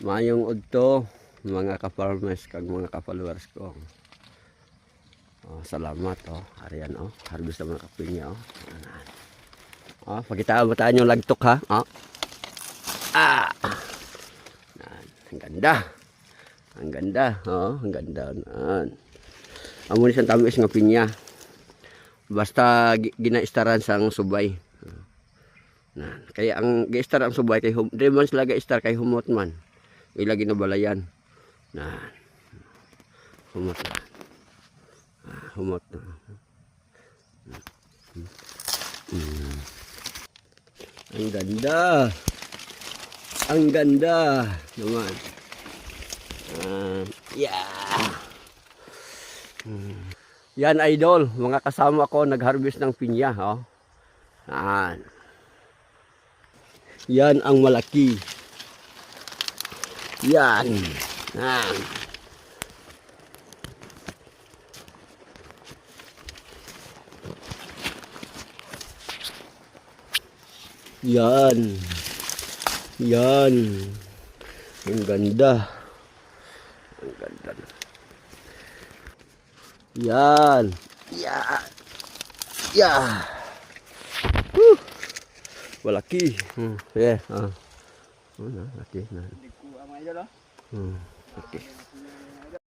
Mayong udto mga ka-farmers kag mga ka-followers ko. Oh, salamat oh. Ariyan oh, harvest naman kapinya oh. Oh, pakitaan mo tayo yung lagtok ha. Oh. Ah. Ang ganda. Ang ganda, oh, ang ganda. Amo ni siyang tamis nga pinya. Basta ginaistaran sang subay. Nan, kaya ang gi-star ang subay kay di man sila gi-star kay humot man. Ilagi na balayan. Nan. Humot na. Humot na. Ang ganda. Ang ganda naman. Yeah. Yan idol, mga kasama ko nag-harvest ng pinya, oh. Yan ang malaki. Yan. Yan. Yan. Ang ganda. Ang ganda. Yan. Yeah. Yeah. Woo. Malaki. Yeah. Laki. Okay.